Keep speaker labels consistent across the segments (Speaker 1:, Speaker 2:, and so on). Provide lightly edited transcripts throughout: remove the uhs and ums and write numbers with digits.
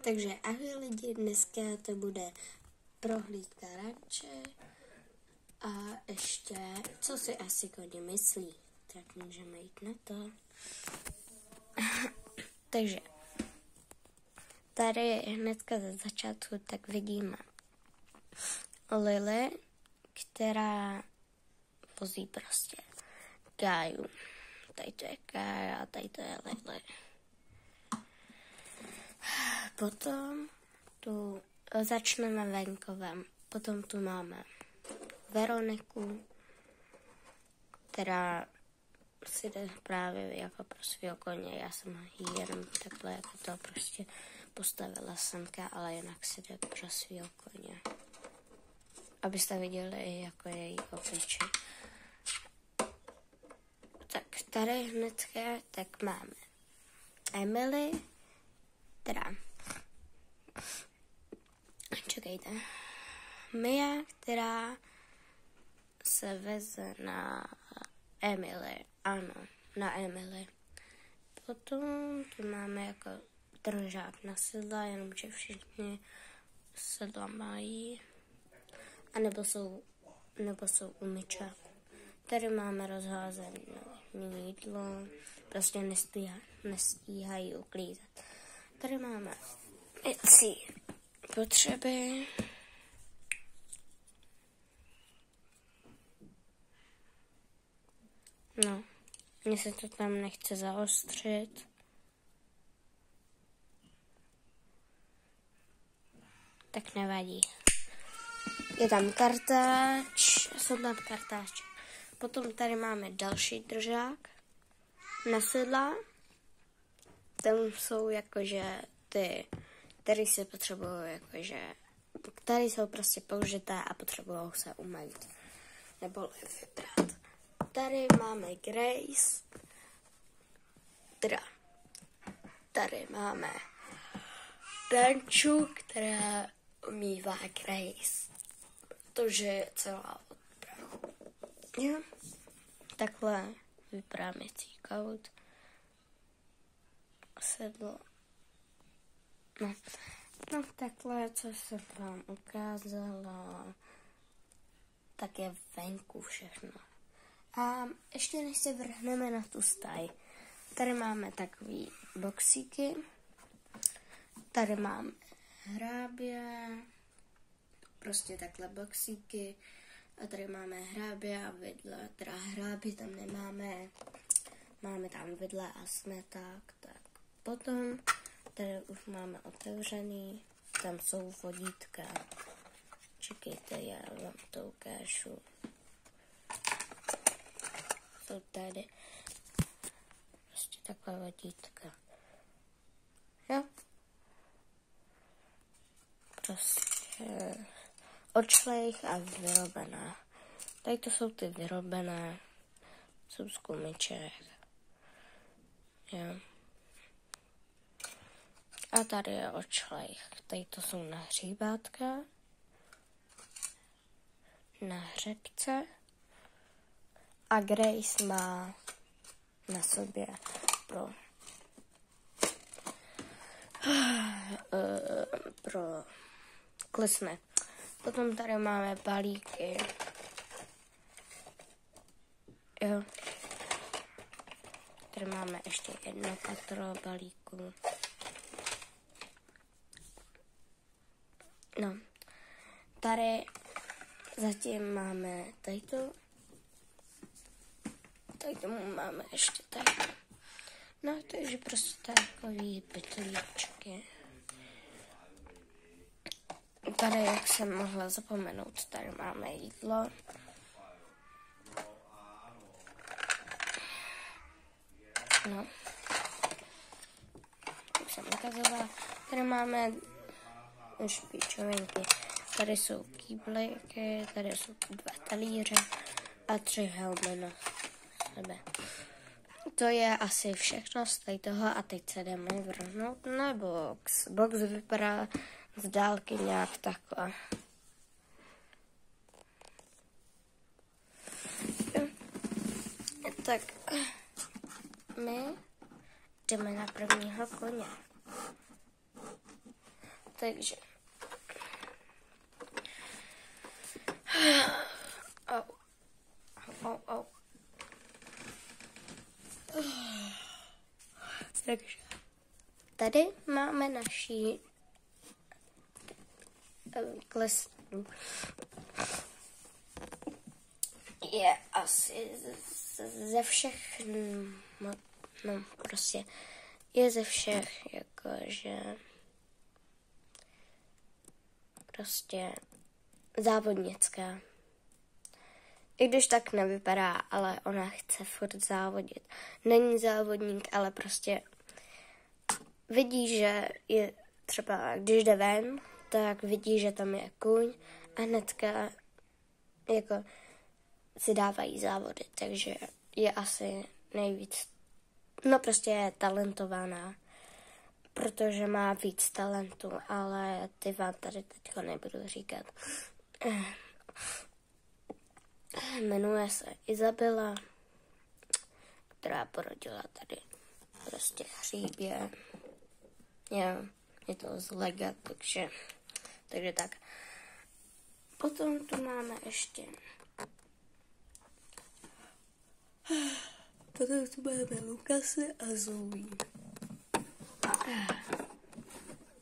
Speaker 1: Takže ahoj lidi, dneska to bude prohlídka ranče a ještě, co si asi koně myslí, tak můžeme jít na to. Takže tady hnedka ze začátku tak vidíme Lily, která vozí prostě Káju. Tady to je Kája a tady to je Lily. Potom tu začneme venkovem. Potom tu máme Veroniku, která si jde právě jako pro svého koně. Já jsem jí jenom takhle jako to prostě postavila semka, ale jinak si jde pro svého koně. Abyste viděli jako její obličej. Tak tady hnedka tak máme Emily, čekejte, Mia, která se veze na Emily, ano, na Emily. Potom tu máme jako držák na sedla, jenomže všichni sedla mají, nebo jsou u myčáku. Tady máme rozházené jídlo, prostě nestíhají uklízet. Tady máme věcí potřeby. No, mně se to tam nechce zaostřit. Tak nevadí. Je tam kartáč, jsou tam kartáče. Potom tady máme další držák na sedla. Tam jsou jakože ty, které se potřebují jakože, které jsou prostě použité a potřebují se umýt nebo vyprat. Tady máme Grace, tady máme Danču, která umývá Grace, protože je celá od prachu. Jo, takhle vypadá mycí kout. Sedlo. No takhle, co se vám ukázalo, tak je venku všechno. A ještě než se vrhneme na tu stáj, tady máme takový boxíky, tady máme hrábě, prostě takhle boxíky, a tady máme hrábě a vidle, teda hrábě tam nemáme, máme tam vidle a smeták, tak potom tady už máme otevřený, tam jsou vodítka. Čekejte, já vám to ukážu. Jsou tady prostě taková vodítka. Jo? Prostě odšlejch a vyrobená. Tady to jsou ty vyrobené, jsou z gumiček. Jo. A tady je odšlejch. Tady to jsou nahříbátka, na hřebce a Grace má na sobě pro klesne. Potom tady máme balíky. Jo. Tady máme ještě jedno patro balíku. No, tady zatím máme tadyto. Tady tomu máme ještě tady. No, takže prostě takový pytlíčky. Tady, jak jsem mohla zapomenout, tady máme jídlo. No. Už jsem ukazovala. Tady máme špičovinky. Tady jsou kýbliky, tady jsou 2 talíře a 3 helmy na sebe. To je asi všechno z toho a teď se jdeme vrhnout na box. Box vypadá z dálky nějak takhle. Tak my jdeme na prvního koně. Takže. Au. Takže. Tady máme naší klesnu. Je asi ze všech, no prostě je ze všech, jakože prostě závodnická. I když tak nevypadá, ale ona chce furt závodit. Není závodník, ale prostě vidí, že je třeba, když jde ven, tak vidí, že tam je kůň a hnedka jako si dávají závody, takže je asi nejvíc, no prostě je talentovaná, protože má víc talentu, ale ty vám tady teďko nebudu říkat. Jmenuje se Izabela, která porodila tady prostě hříbě. Je to z lega, takže tak. Potom tu máme ještě Lukase a Zoe.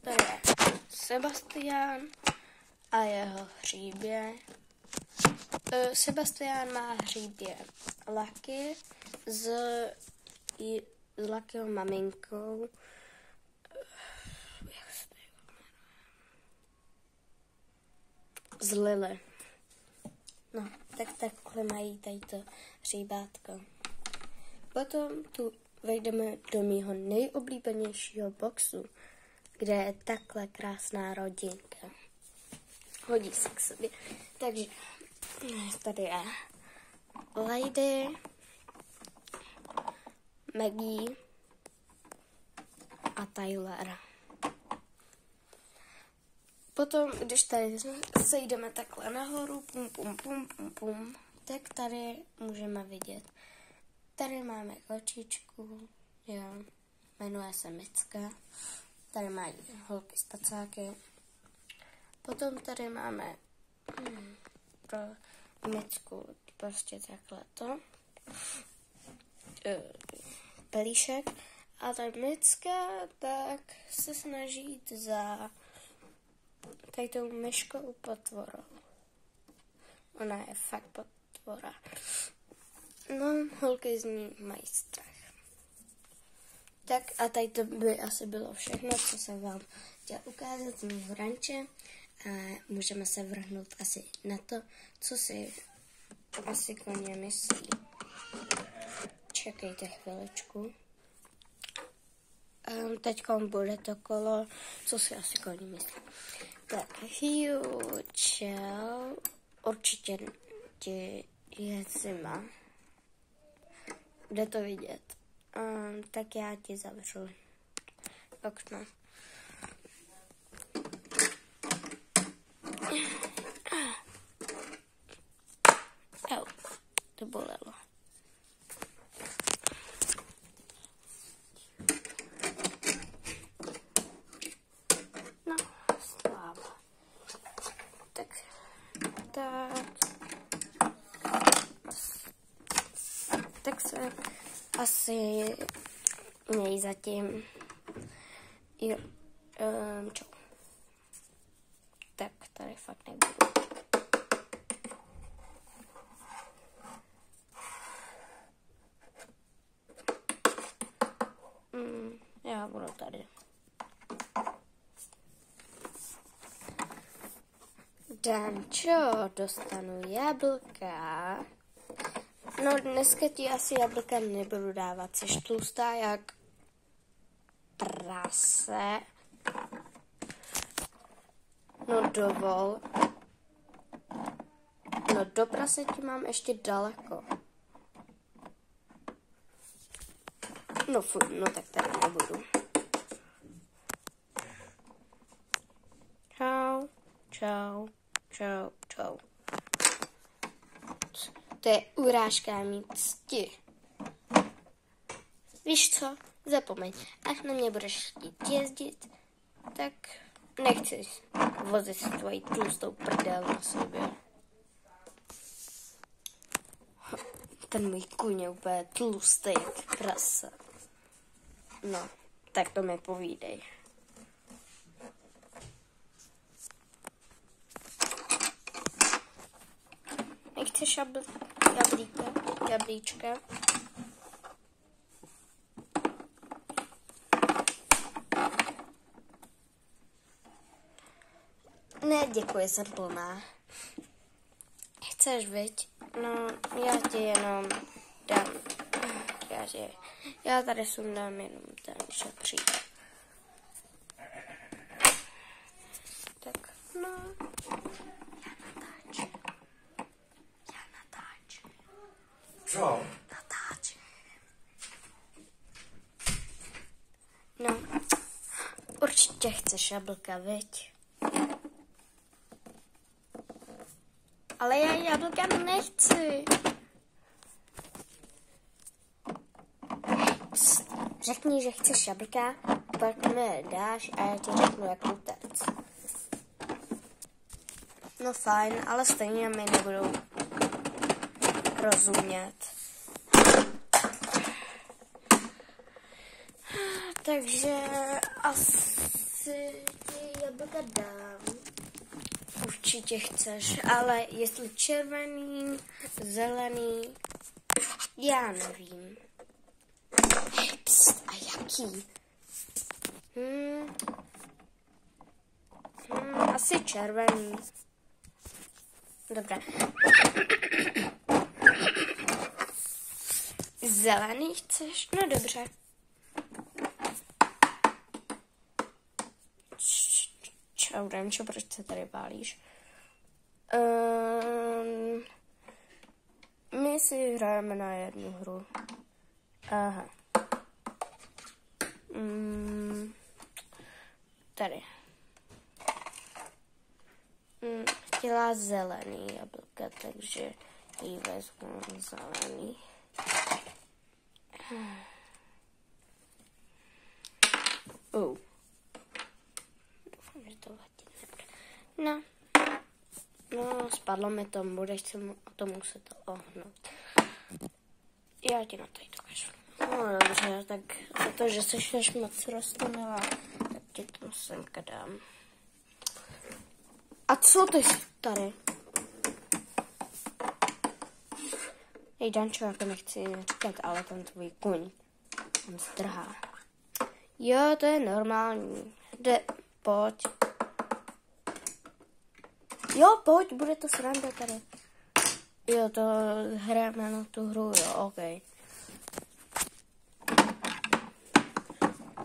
Speaker 1: To je Sebastián a jeho hříbě. Sebastián má hříbě Lucky s Luckyho maminkou. Z Lily. No, tak takhle mají tady to hříbátko. Potom tu vejdeme do mýho nejoblíbenějšího boxu, kde je takhle krásná rodinka. Hodí se k sobě. Takže tady je Lady, Maggie a Tyler. Potom, když tady sejdeme takhle nahoru, pum, tak tady můžeme vidět. Tady máme kočičku, jo, jmenuje se Micka. Tady mají holky spacáky. Potom tady máme pro Micku prostě takhle to. Pelíšek. A ta Micka tak se snaží jít za tady tou myškou potvorou. Ona je fakt potvora. No, holky z ní mají strach. Tak a tady to by asi bylo všechno, co jsem vám chtěla ukázat z mého ranče. A můžeme se vrhnout asi na to, co si asi koně myslí. Čekejte chviličku. Teďka bude to kolo, co si asi koně myslí. Tak, čau, určitě je zima. Jde to vidět. Tak já ti zavřu okno. Au, to bolelo. No, sláva. Tak se asi měj zatím. Jo, čau. Tak tady fakt nebudu. Já budu tady. Dančo, dostanu jablka. No dneska ti asi jablka nebudu dávat, jsi tlustá jak prase. No dovol. No do praseti mám ještě daleko. No fuj, no tak tady nebudu. Čau, čau, čau, čau. To je urážka mít cti. Víš co? Zapomeň. Až na mě budeš chtít jezdit, tak nechci vozit tvoji tlustou prdel na sobě. Ten můj kůň je úplně tlustý jak prasa. No, tak to mi povídej. Nechceš jablíčka? Ne, děkuji, jsem plná. Chceš, viď? No, já ti jenom dám. Já tady sundám jenom ten šatřík. Tak, no. Já natáčím.
Speaker 2: Co?
Speaker 1: Natáčím. No, určitě chceš jablka, viď? Ale já jablka nechci. Řekni, že chceš jablka, pak mi je dáš a já ti řeknu, jak utéct. No fajn, ale stejně mi nebudou rozumět. Takže asi ti jablka dám. Určitě chceš, ale jestli červený, zelený, já nevím. Pst, a jaký? Asi červený. Dobré. Zelený chceš? No dobře. Čau, Dančo, proč se tady pálíš? My si hrajeme na jednu hru. Aha. Tady. Chtěla zelený jablka, takže jí vezmu zelený. Doufám, že to vadit nebude. No, spadlo mi to, budeš se to muset ohnout. Já ti na to dokážu. No dobře, tak za to, že jsi moc roztomilá, tak ti to semka dám. A co ty tady? Hej, Dančo, jako nechci říkat, ale ten tvůj kuň, on zdrhá. Jo, to je normální. Pojď. Jo, pojď, bude to sranda tady. Jo, to hrajeme na tu hru, jo, ok.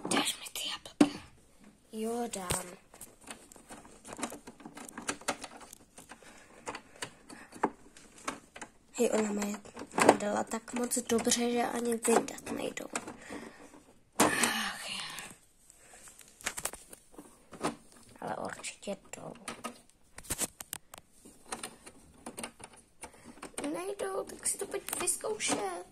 Speaker 1: Dáš mi ty jablka? Jo, dám. Hej, ona mi to dala tak moc dobře, že ani vydat nejdou. Ach, ale určitě jdou. Nejdou, tak si to pojď vyzkoušet.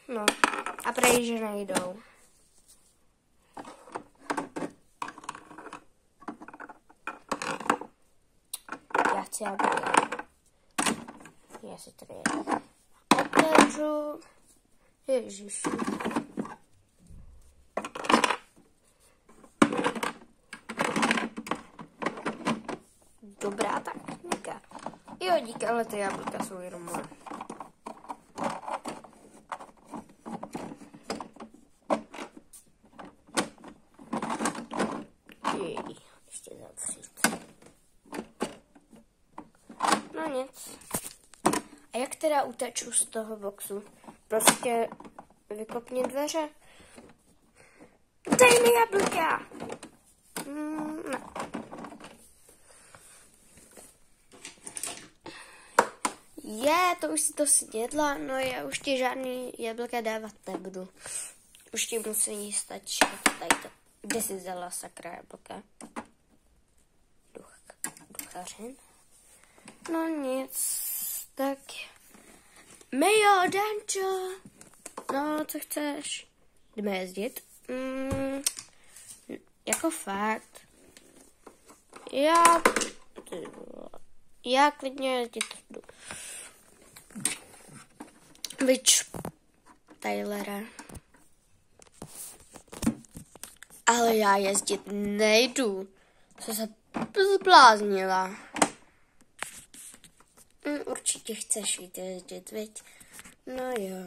Speaker 1: No, a prej, že nejdou. Já chci jablka. Já si tady otevřu. Ježiši. Dobrá technika. Jo, díky, ale ty jablka jsou jenom moje. Ještě zavřít. No nic. A jak teda uteču z toho boxu? Prostě vykopni dveře. Dej mi jablka! Ne. To už si to snědla, no já už ti žádný jablka dávat nebudu. Už ti musí stačit tady to. Kde jsi vzala sakra jablka? Duchařin? No nic, tak... Mejo, Dančo! No, co chceš? Jdeme jezdit? Jako fakt. Já klidně jezdit jdu. Vič, Taylore. Ale já jezdit nejdu. Co se zbláznila? Určitě chceš jít jezdit, viď? No jo.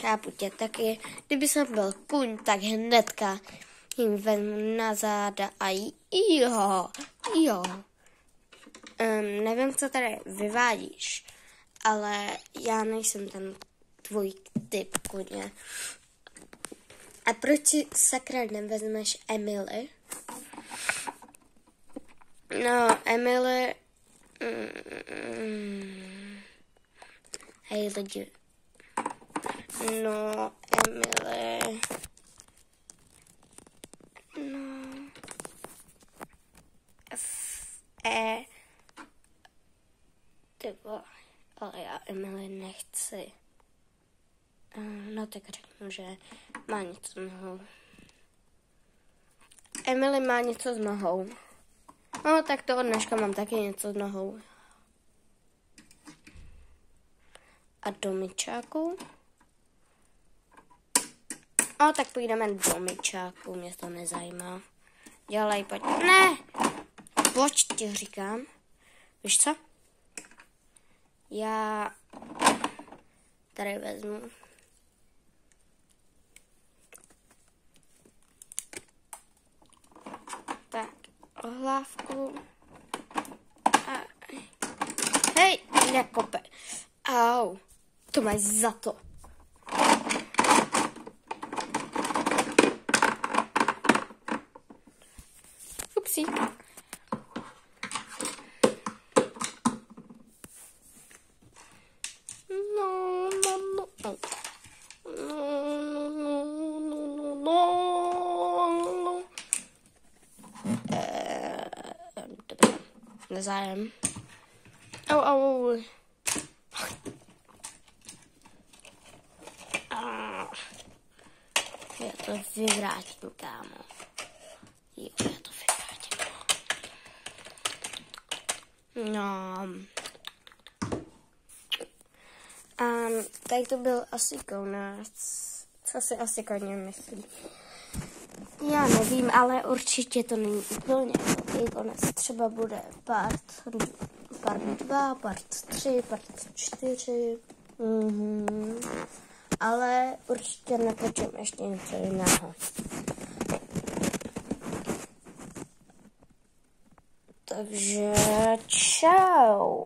Speaker 1: Chápu tě taky. Kdyby jsem byl kuň, tak hnedka jim vezmu na záda a jo. Nevím, co tady vyvádíš, ale já nejsem ten tvůj typ kuně. A proč si sakra nevezmeš Emily? No, Emily... Hej lidi. No, Emily... No... Ty vole, ale já Emily nechci. No tak řeknu, že má něco s nohou. Emily má něco s nohou. No tak to od dneška mám taky něco s nohou. A do myčáku? No tak půjdeme do myčáku, mě to nezajímá. Dělej, pojď. Ne! Pojď, ti říkám. Víš co? Já tady vezmu. Tak, hlávku. A... Hej, nekope. Au, to máš za to. Upsí. Nezájem. Au. Já to vyvrátím, kámo. Jo, já to vyvrátím. No. Tady to byl asi konec. Co si asi koně myslí? Já nevím, ale určitě to není úplně konec. Třeba bude part 2, part 3, part 4. Ale určitě natočím ještě něco jiného. Takže čau.